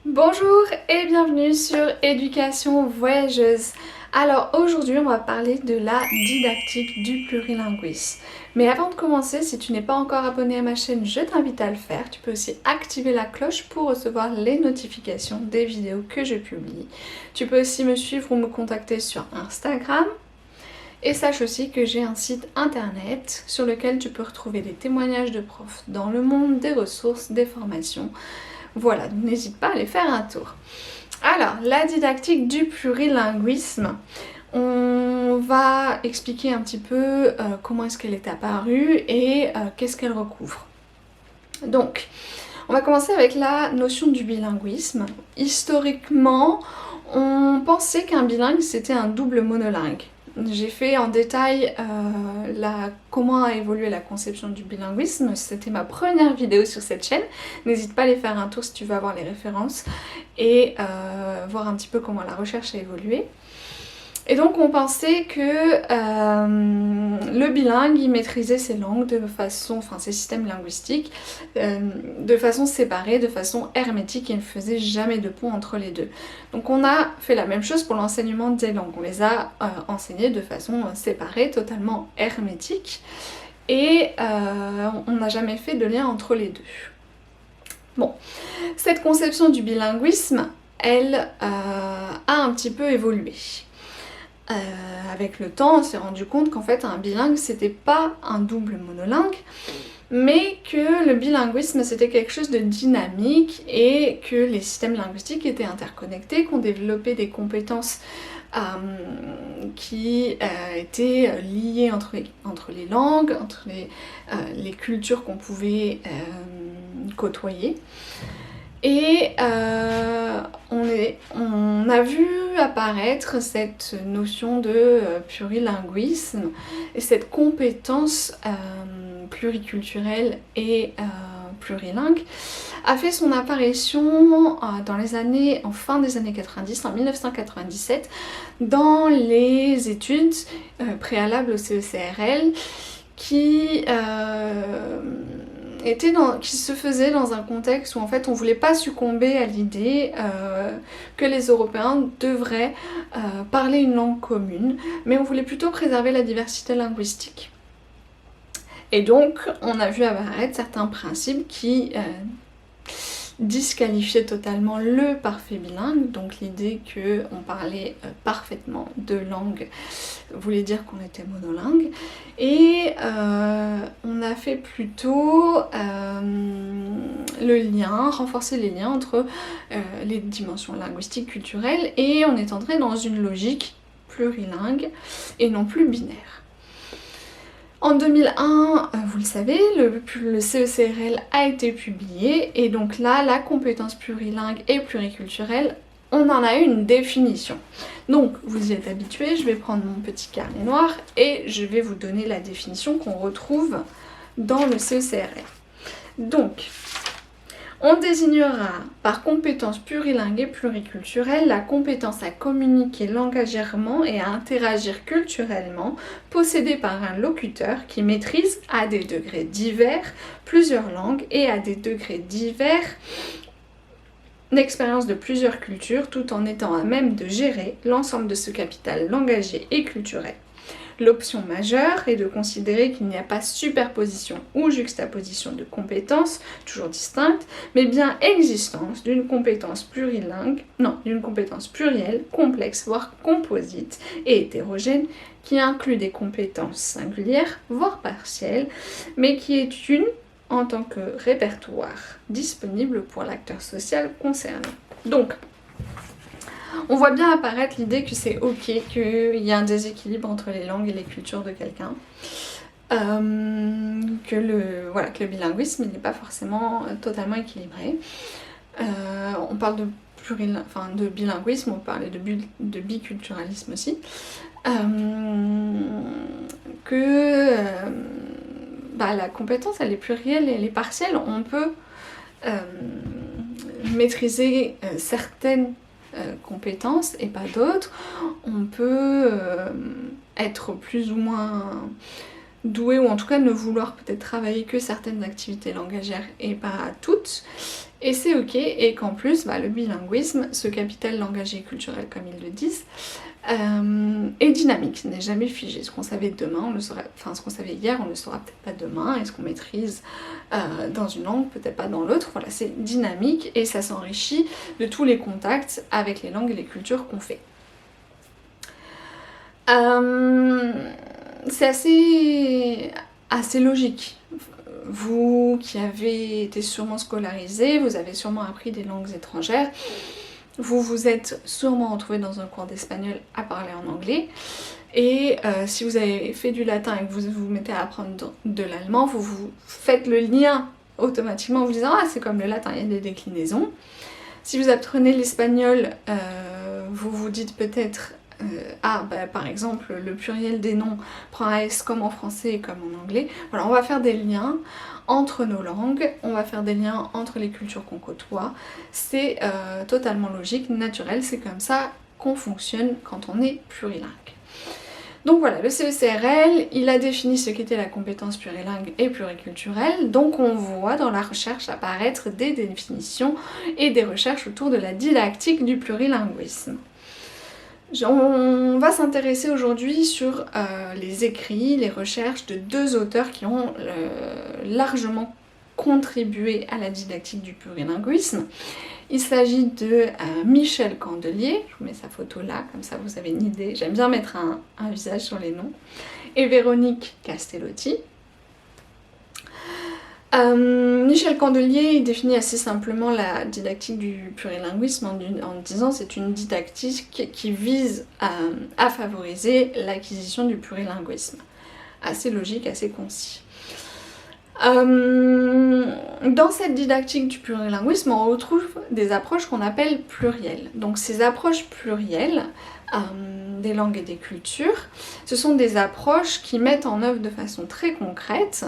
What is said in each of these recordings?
Bonjour et bienvenue sur Éducation Voyageuse. Alors aujourd'hui on va parler de la didactique du plurilinguisme. Mais avant de commencer, si tu n'es pas encore abonné à ma chaîne, je t'invite à le faire. Tu peux aussi activer la cloche pour recevoir les notifications des vidéos que je publie. Tu peux aussi me suivre ou me contacter sur Instagram. Et sache aussi que j'ai un site internet sur lequel tu peux retrouver des témoignages de profs dans le monde, des ressources, des formations. Voilà, donc n'hésite pas à aller faire un tour. Alors, la didactique du plurilinguisme. On va expliquer un petit peu comment est-ce qu'elle est apparue et qu'est-ce qu'elle recouvre. Donc, on va commencer avec la notion du bilinguisme. Historiquement, on pensait qu'un bilingue c'était un double monolingue. J'ai fait en détail comment a évolué la conception du bilinguisme. C'était ma première vidéo sur cette chaîne. N'hésite pas à aller faire un tour si tu veux avoir les références et voir un petit peu comment la recherche a évolué. Et donc on pensait que le bilingue il maîtrisait ses langues de façon, enfin ses systèmes linguistiques de façon séparée, de façon hermétique, et ne faisait jamais de pont entre les deux. Donc on a fait la même chose pour l'enseignement des langues, on les a enseignées de façon séparée, totalement hermétique, et on n'a jamais fait de lien entre les deux. Bon, cette conception du bilinguisme, elle a un petit peu évolué. Avec le temps, on s'est rendu compte qu'en fait un bilingue c'était pas un double monolingue, mais que le bilinguisme c'était quelque chose de dynamique et que les systèmes linguistiques étaient interconnectés, qu'on développait des compétences qui étaient liées entre les langues, entre les cultures qu'on pouvait côtoyer. Et on a vu apparaître cette notion de plurilinguisme et cette compétence pluriculturelle et plurilingue a fait son apparition en fin des années 90, en 1997, dans les études préalables au CECRL qui se faisait dans un contexte où en fait on voulait pas succomber à l'idée que les Européens devraient parler une langue commune, mais on voulait plutôt préserver la diversité linguistique. Et donc on a vu apparaître certains principes qui disqualifier totalement le parfait bilingue, donc l'idée qu'on parlait parfaitement deux langues voulait dire qu'on était monolingue, et on a fait plutôt renforcer les liens entre les dimensions linguistiques, culturelles, et on est entré dans une logique plurilingue et non plus binaire. En 2001, vous le savez, le CECRL a été publié, et donc là, la compétence plurilingue et pluriculturelle, on en a eu une définition. Donc, vous y êtes habitués, je vais prendre mon petit carnet noir et je vais vous donner la définition qu'on retrouve dans le CECRL. Donc, on désignera par compétence plurilingue et pluriculturelle la compétence à communiquer langagièrement et à interagir culturellement possédée par un locuteur qui maîtrise à des degrés divers plusieurs langues et à des degrés divers l'expérience de plusieurs cultures tout en étant à même de gérer l'ensemble de ce capital langagier et culturel. L'option majeure est de considérer qu'il n'y a pas superposition ou juxtaposition de compétences, toujours distinctes, mais bien existence d'une compétence plurilingue, d'une compétence plurielle, complexe, voire composite et hétérogène, qui inclut des compétences singulières, voire partielles, mais qui est une en tant que répertoire disponible pour l'acteur social concerné. Donc, on voit bien apparaître l'idée que c'est ok qu'il y a un déséquilibre entre les langues et les cultures de quelqu'un. Que le bilinguisme n'est pas forcément totalement équilibré. On parle de bilinguisme, on parlait de biculturalisme aussi. La compétence elle est plurielle et elle est partielle. On peut maîtriser certaines compétences et pas d'autres. On peut être plus ou moins doué, ou en tout cas ne vouloir peut-être travailler que certaines activités langagières et pas toutes. Et c'est ok, et qu'en plus, le bilinguisme, ce capital langagier et culturel comme ils le disent, est dynamique, n'est jamais figé. Ce qu'on savait demain, on le saura, enfin ce qu'on savait hier, on ne le saura peut-être pas demain, et ce qu'on maîtrise dans une langue, peut-être pas dans l'autre. Voilà, c'est dynamique et ça s'enrichit de tous les contacts avec les langues et les cultures qu'on fait. C'est assez logique. Vous qui avez été sûrement scolarisé, vous avez sûrement appris des langues étrangères, vous vous êtes sûrement retrouvé dans un cours d'espagnol à parler en anglais, et si vous avez fait du latin et que vous vous mettez à apprendre de l'allemand, vous faites le lien automatiquement en vous disant « Ah, c'est comme le latin, il y a des déclinaisons ». Si vous apprenez l'espagnol, vous vous dites peut-être par exemple, le pluriel des noms prend un S comme en français et comme en anglais. Voilà, on va faire des liens entre nos langues, on va faire des liens entre les cultures qu'on côtoie. C'est totalement logique, naturel, c'est comme ça qu'on fonctionne quand on est plurilingue. Donc voilà, le CECRL, il a défini ce qu'était la compétence plurilingue et pluriculturelle, donc on voit dans la recherche apparaître des définitions et des recherches autour de la didactique du plurilinguisme. On va s'intéresser aujourd'hui sur les écrits, les recherches de deux auteurs qui ont largement contribué à la didactique du plurilinguisme. Il s'agit de Michel Candelier, je vous mets sa photo là, comme ça vous avez une idée, j'aime bien mettre un visage sur les noms, et Véronique Castellotti. Michel Candelier il définit assez simplement la didactique du plurilinguisme en disant c'est une didactique qui vise à favoriser l'acquisition du plurilinguisme. Assez logique, assez concis. Dans cette didactique du plurilinguisme, on retrouve des approches qu'on appelle plurielles. Donc ces approches plurielles des langues et des cultures, ce sont des approches qui mettent en œuvre de façon très concrète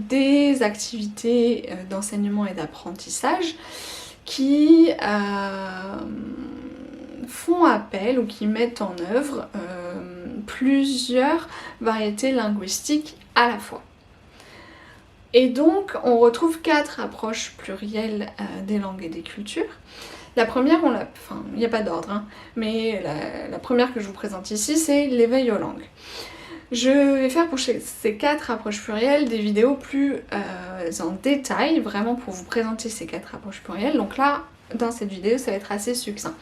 des activités d'enseignement et d'apprentissage qui font appel ou qui mettent en œuvre plusieurs variétés linguistiques à la fois. Et donc on retrouve 4 approches plurielles des langues et des cultures. La première, il n'y a pas d'ordre, hein, mais la première que je vous présente ici, c'est l'éveil aux langues. Je vais faire pour ces 4 approches plurielles des vidéos plus en détail, vraiment pour vous présenter ces 4 approches plurielles. Donc là, dans cette vidéo, ça va être assez succinct.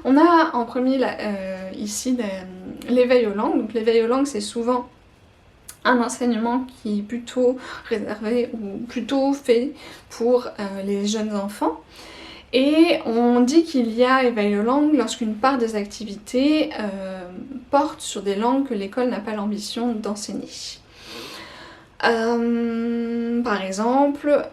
On a en premier ici l'éveil aux langues. Donc l'éveil aux langues, c'est souvent un enseignement qui est plutôt réservé ou plutôt fait pour les jeunes enfants. Et on dit qu'il y a éveil aux langues lorsqu'une part des activités porte sur des langues que l'école n'a pas l'ambition d'enseigner. Par exemple,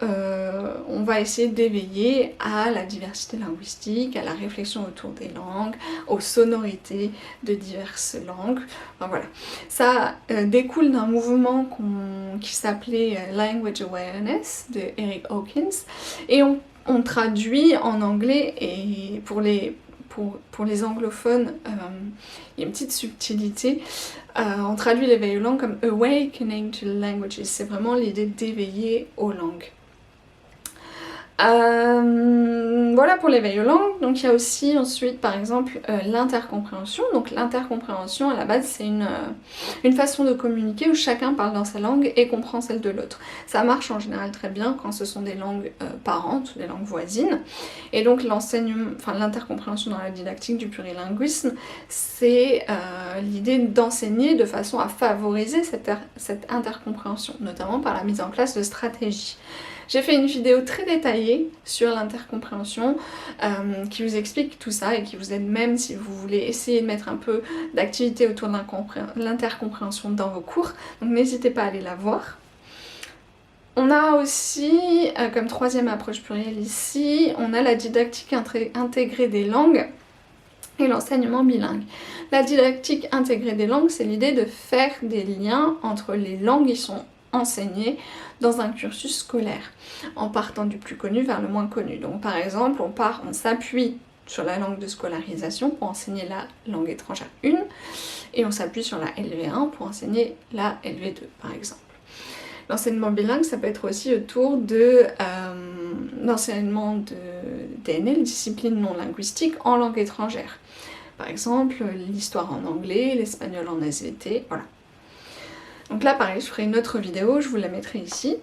on va essayer d'éveiller à la diversité linguistique, à la réflexion autour des langues, aux sonorités de diverses langues. Enfin, voilà. Ça découle d'un mouvement qui s'appelait Language Awareness de Eric Hawkins, et on traduit en anglais, et pour les anglophones, il y a une petite subtilité, on traduit l'éveil aux langues comme awakening to languages, c'est vraiment l'idée d'éveiller aux langues. Voilà pour l'éveil aux langues. Donc il y a aussi ensuite par exemple l'intercompréhension. Donc l'intercompréhension à la base c'est une façon de communiquer où chacun parle dans sa langue et comprend celle de l'autre. Ça marche en général très bien quand ce sont des langues parentes, des langues voisines. Et donc l'intercompréhension dans la didactique du plurilinguisme, c'est l'idée d'enseigner de façon à favoriser cette intercompréhension, notamment par la mise en place de stratégies. J'ai fait une vidéo très détaillée sur l'intercompréhension qui vous explique tout ça et qui vous aide même si vous voulez essayer de mettre un peu d'activité autour de l'intercompréhension dans vos cours. Donc n'hésitez pas à aller la voir. On a aussi, comme troisième approche plurielle ici, on a la didactique intégrée des langues et l'enseignement bilingue. La didactique intégrée des langues, c'est l'idée de faire des liens entre les langues qui sont enseignées dans un cursus scolaire, en partant du plus connu vers le moins connu. Donc par exemple, on s'appuie sur la langue de scolarisation pour enseigner la langue étrangère 1, et on s'appuie sur la LV1 pour enseigner la LV2 par exemple. L'enseignement bilingue, ça peut être aussi autour de d'enseignement de DNL, discipline non linguistique, en langue étrangère. Par exemple, l'histoire en anglais, l'espagnol en SVT, voilà. Donc là, pareil, je ferai une autre vidéo, je vous la mettrai ici.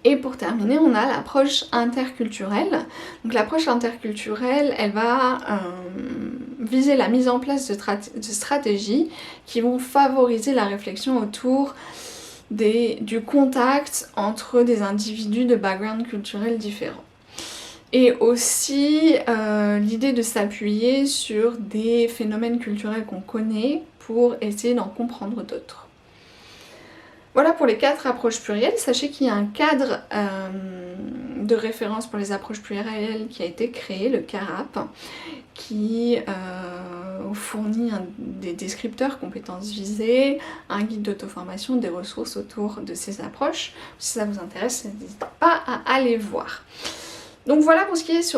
Et pour terminer, on a l'approche interculturelle. Donc l'approche interculturelle, elle va viser la mise en place de stratégies qui vont favoriser la réflexion autour du contact entre des individus de background culturel différents. Et aussi l'idée de s'appuyer sur des phénomènes culturels qu'on connaît pour essayer d'en comprendre d'autres. Voilà pour les 4 approches plurielles. Sachez qu'il y a un cadre de référence pour les approches plurielles qui a été créé, le CARAP, qui fournit des descripteurs, compétences visées, un guide d'auto-formation, des ressources autour de ces approches. Si ça vous intéresse, n'hésitez pas à aller voir. Donc voilà pour ce qui est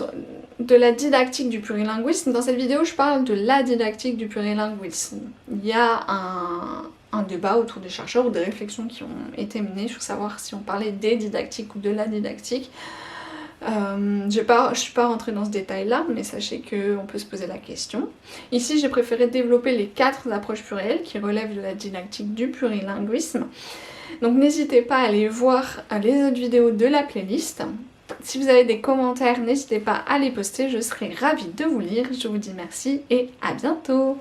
de la didactique du plurilinguisme. Dans cette vidéo, je parle de la didactique du plurilinguisme. Il y a un débat autour des chercheurs ou des réflexions qui ont été menées sur savoir si on parlait des didactiques ou de la didactique. Je ne suis pas rentrée dans ce détail-là, mais sachez qu'on peut se poser la question. Ici, j'ai préféré développer les 4 approches plurielles qui relèvent de la didactique du plurilinguisme. Donc n'hésitez pas à aller voir les autres vidéos de la playlist. Si vous avez des commentaires, n'hésitez pas à les poster, je serai ravie de vous lire. Je vous dis merci et à bientôt.